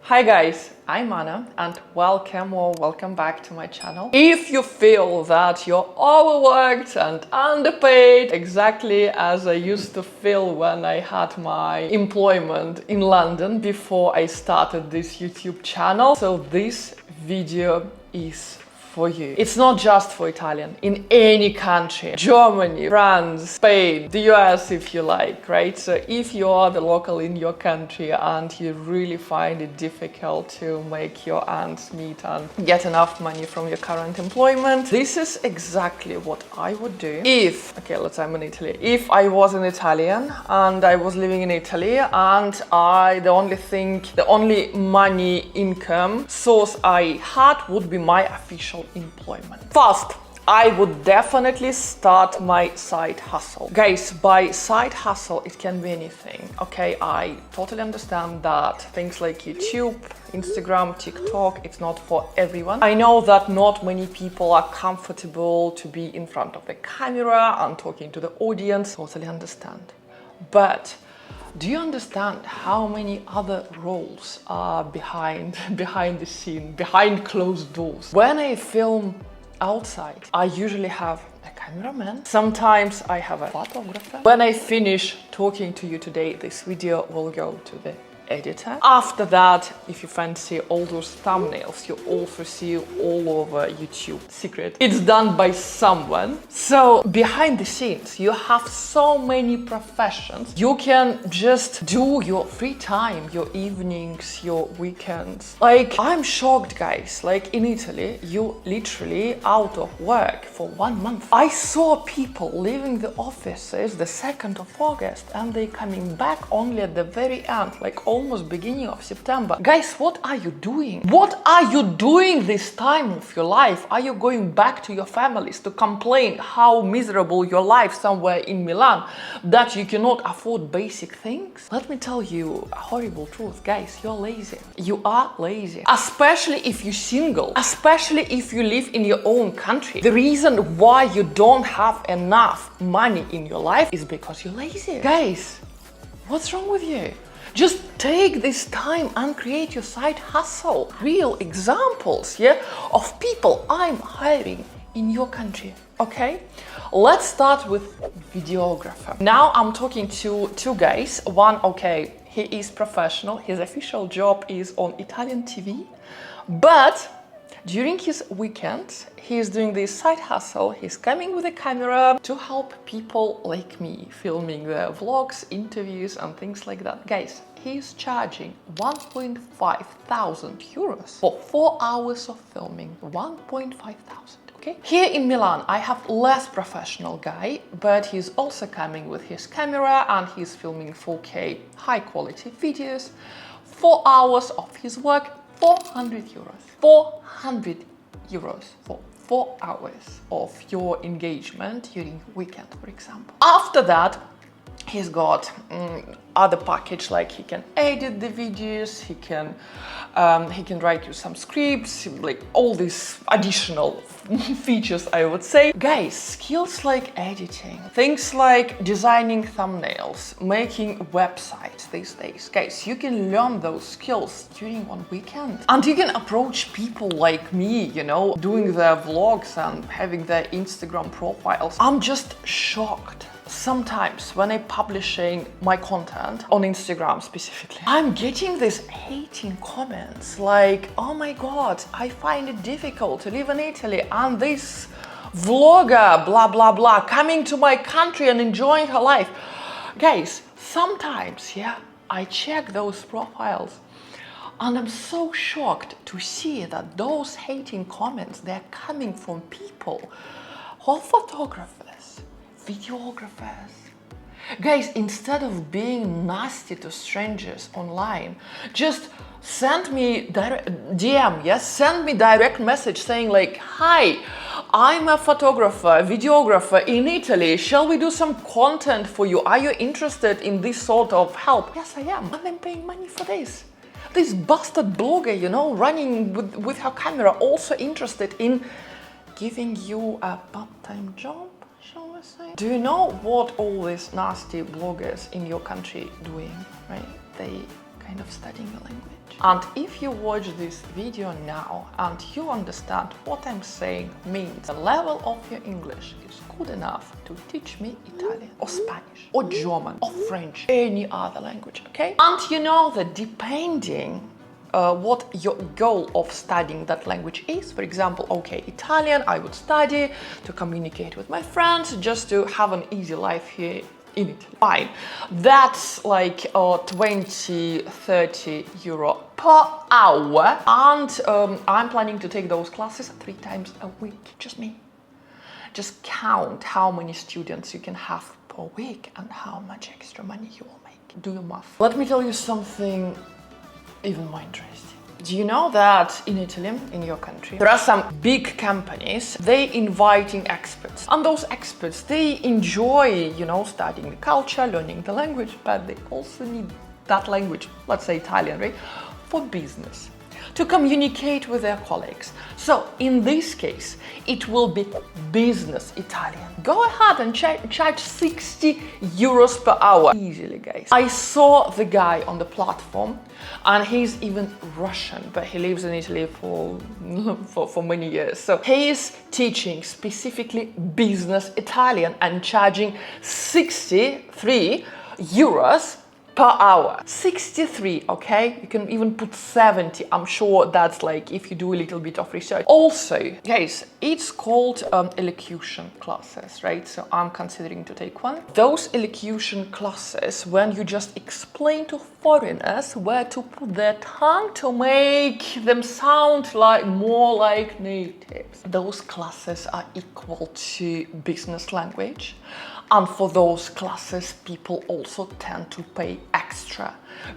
Hi guys, I'm Anna and welcome back to my channel. If you feel that you're overworked and underpaid, exactly as I used to feel when I had my employment in London before I started this YouTube channel, so this video is for you. It's not just for Italian, in any country, Germany, France, Spain, the US if you like, right? So if you are the local in your country and you really find it difficult to make your ends meet and get enough money from your current employment, this is exactly what I would do if, let's say I'm in Italy, if I was an Italian and I was living in Italy and the only money income source I had would be my official employment. First, I would definitely start my side hustle. Guys, by side hustle, it can be anything, okay? I totally understand that things like YouTube, Instagram, TikTok, it's not for everyone. I know that not many people are comfortable to be in front of the camera and talking to the audience, totally understand. But do you understand how many other roles are behind the scene, behind closed doors? When I film outside, I usually have a cameraman. Sometimes I have a photographer. When I finish talking to you today, this video will go to the editor. After that, if you fancy all those thumbnails, you also see all over YouTube. Secret. It's done by someone. So behind the scenes, you have so many professions. You can just do your free time, your evenings, your weekends. Like, I'm shocked, guys. Like in Italy, you literally out of work for 1 month. I saw people leaving the offices the 2nd of August and they coming back only at the very end, like almost beginning of September. Guys, what are you doing? What are you doing this time of your life? Are you going back to your families to complain how miserable your life somewhere in Milan, that you cannot afford basic things? Let me tell you a horrible truth, guys, you're lazy. You are lazy. Especially if you're single, especially if you live in your own country. The reason why you don't have enough money in your life is because you're lazy. Guys, what's wrong with you? Just take this time and create your side hustle. Real examples, of people I'm hiring in your country, okay? Let's start with videographer. Now I'm talking to two guys. One, he is professional. His official job is on Italian TV, but during his weekend, he is doing this side hustle. He's coming with a camera to help people like me, filming their vlogs, interviews, and things like that. Guys, he's charging 1,500 euros for 4 hours of filming. 1,500, okay? Here in Milan, I have less professional guy, but he's also coming with his camera and he's filming 4K high quality videos. 4 hours of his work, 400 euros. 400 euros for 4 hours of your engagement during weekend, for example. After that, he's got other package, like he can edit the videos, he can write you some scripts, like all these additional features, I would say. Guys, skills like editing, things like designing thumbnails, making websites these days. Guys, you can learn those skills during one weekend. And you can approach people like me, doing their vlogs and having their Instagram profiles. I'm just shocked. Sometimes when I'm publishing my content on Instagram specifically, I'm getting these hating comments like, oh my god, I find it difficult to live in Italy and this vlogger, blah, blah, blah, coming to my country and enjoying her life. Guys, sometimes, I check those profiles and I'm so shocked to see that those hating comments, they're coming from people who are photographers, videographers. Guys, instead of being nasty to strangers online, just send me DM, send me direct message saying like, hi, I'm a photographer, videographer in Italy. Shall we do some content for you? Are you interested in this sort of help? Yes, I am. And I'm paying money for this. This bastard blogger, running with her camera, also interested in giving you a part-time job, shall we say? Do you know what all these nasty bloggers in your country doing, right? They kind of studying the language. And if you watch this video now and you understand what I'm saying means the level of your English is good enough to teach me Italian or Spanish or German or French, any other language, okay? And you know that depending what your goal of studying that language is. For example, okay, Italian, I would study to communicate with my friends, just to have an easy life here in Italy. Fine. That's like 20-30 euro per hour. And I'm planning to take those classes 3 times a week. Just me. Just count how many students you can have per week and how much extra money you will make. Do your math. Let me tell you something even more interesting. Do you know that in Italy, in your country, there are some big companies, they inviting experts. And those experts, they enjoy, you know, studying the culture, learning the language, but they also need that language, let's say Italian, right, for business, to communicate with their colleagues. So in this case, it will be business Italian. Go ahead and charge 60 euros per hour. Easily, guys. I saw the guy on the platform, and he's even Russian, but he lives in Italy for many years. So he is teaching specifically business Italian and charging 63 euros per hour. 63, okay? You can even put 70. I'm sure that's like if you do a little bit of research. Also, guys, it's called elocution classes, right? So I'm considering to take one. Those elocution classes, when you just explain to foreigners where to put their tongue to make them sound like more like natives. Those classes are equal to business language. And for those classes, people also tend to pay extra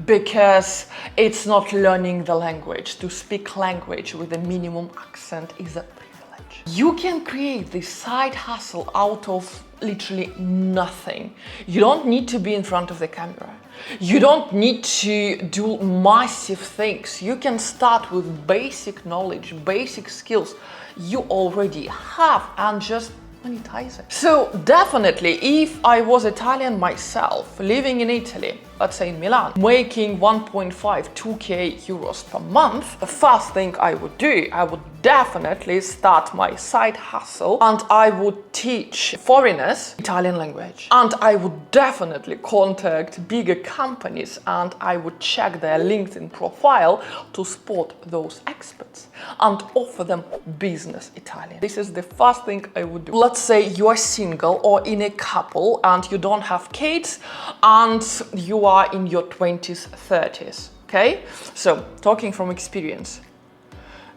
because it's not learning the language. To speak language with a minimum accent is a privilege. You can create this side hustle out of literally nothing. You don't need to be in front of the camera. You don't need to do massive things. You can start with basic knowledge, basic skills you already have and just monetize it. So definitely, if I was Italian myself, living in Italy, let's say in Milan, making 2k euros per month, the first thing I would do, I would definitely start my side hustle and I would teach foreigners Italian language. And I would definitely contact bigger companies and I would check their LinkedIn profile to spot those experts and offer them business Italian. This is the first thing I would do. Let's say you are single or in a couple and you don't have kids and you are in your 20s, 30s, okay? So, talking from experience.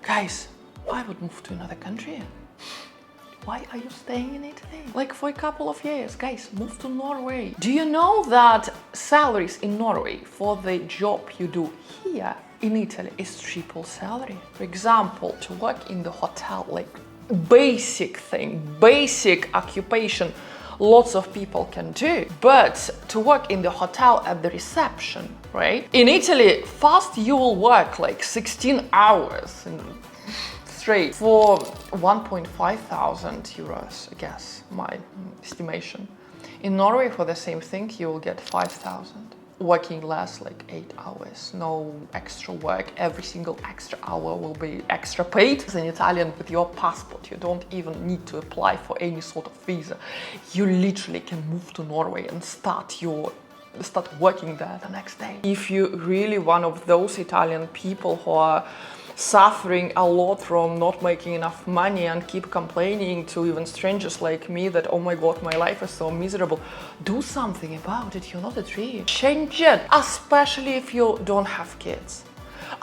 Guys, I would move to another country. Why are you staying in Italy? Like for a couple of years, guys, move to Norway. Do you know that salaries in Norway for the job you do here in Italy is triple salary? For example, to work in the hotel, like basic thing, basic occupation, lots of people can do. But to work in the hotel at the reception, right? In Italy, first you will work like 16 hours straight for 1,500 euros, I guess, my estimation. In Norway, for the same thing, you will get 5,000. Working less, like 8 hours, no extra work. Every single extra hour will be extra paid. As an Italian, with your passport, you don't even need to apply for any sort of visa. You literally can move to Norway and start working there the next day. If you're really one of those Italian people who are suffering a lot from not making enough money and keep complaining to even strangers like me that, oh my god, my life is so miserable, do something about it. You're not a tree. Change it, especially if you don't have kids.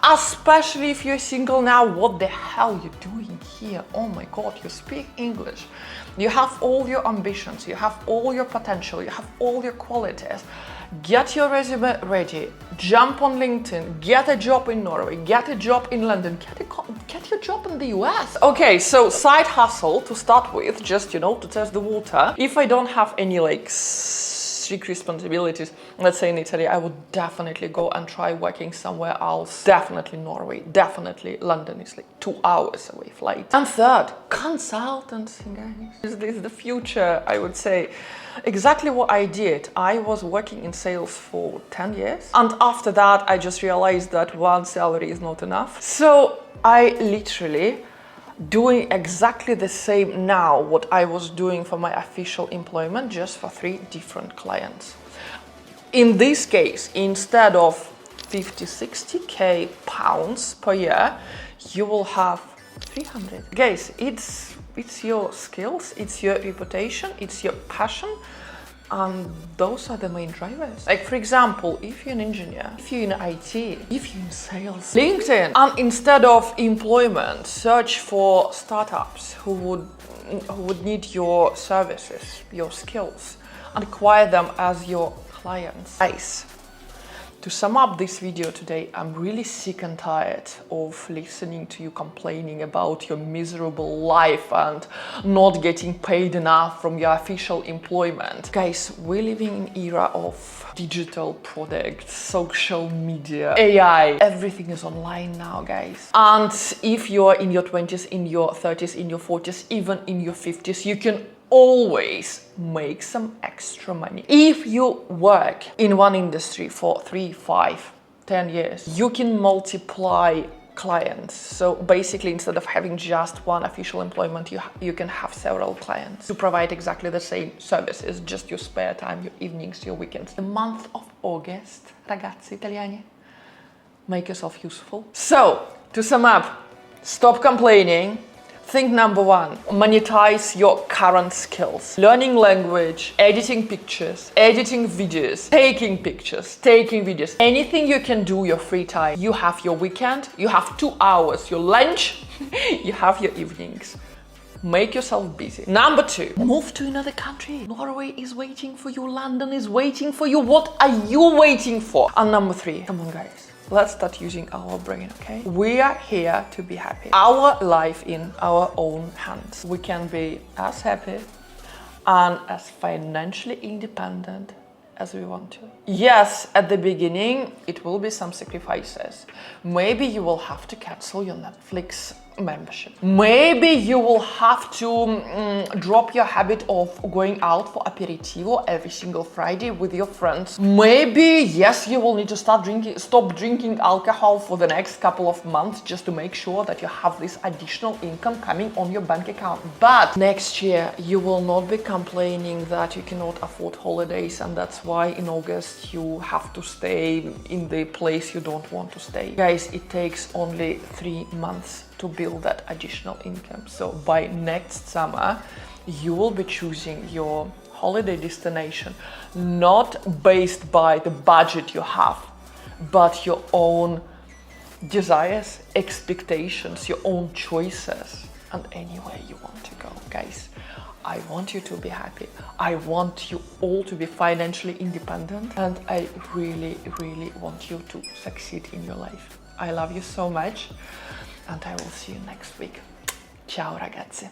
Especially if you're single now, what the hell are you doing here? Oh my god, you speak English. You have all your ambitions, you have all your potential, you have all your qualities. Get your resume ready, jump on LinkedIn, get a job in Norway, get a job in London, get your job in the US. Okay, so side hustle to start with, just, you know, to test the water. If I don't have any like strict responsibilities, let's say in Italy, I would definitely go and try working somewhere else. Definitely Norway, definitely London is like 2 hours away flight. And third, consultancy, guys. This is the future, I would say. Exactly what I did. I was working in sales for 10 years. And after that, I just realized that one salary is not enough. So I literally doing exactly the same now what I was doing for my official employment, just for 3 different clients. In this case, instead of 50-60k pounds per year, you will have 300. Guys, it's your skills, it's your reputation, it's your passion, and those are the main drivers. Like, for example, if you're an engineer, if you're in IT, if you're in sales, LinkedIn, and instead of employment, search for startups who would need your services, your skills, and acquire them as your clients. Guys, to sum up this video today, I'm really sick and tired of listening to you complaining about your miserable life and not getting paid enough from your official employment. Guys, we're living in an era of digital products, social media, AI. Everything is online now, guys. And if you're in your 20s, in your 30s, in your 40s, even in your 50s, you can always make some extra money. If you work in one industry for 3, 5, 10 years, you can multiply clients. So basically, instead of having just one official employment, you can have several clients to provide exactly the same services, just your spare time, your evenings, your weekends. The month of August, ragazzi italiani, make yourself useful. So, to sum up, stop complaining. Think number 1, monetize your current skills. Learning language, editing pictures, editing videos, taking pictures, taking videos. Anything you can do your free time. You have your weekend, you have 2 hours, your lunch, you have your evenings. Make yourself busy. Number 2, move to another country. Norway is waiting for you, London is waiting for you. What are you waiting for? And number 3, come on guys. Let's start using our brain, okay? We are here to be happy. Our life in our own hands. We can be as happy and as financially independent as we want to. Yes, at the beginning, it will be some sacrifices. Maybe you will have to cancel your Netflix membership. Maybe you will have to drop your habit of going out for aperitivo every single Friday with your friends. Maybe, yes, you will need to stop drinking alcohol for the next couple of months just to make sure that you have this additional income coming on your bank account. But next year, you will not be complaining that you cannot afford holidays, and that's why in August you have to stay in the place you don't want to stay. Guys, it takes only 3 months to build that additional income. So by next summer, you will be choosing your holiday destination not based by the budget you have, but your own desires, expectations, your own choices, and anywhere you want to go. Guys, I want you to be happy. I want you all to be financially independent, and I really, really want you to succeed in your life. I love you so much. And I will see you next week. Ciao ragazzi.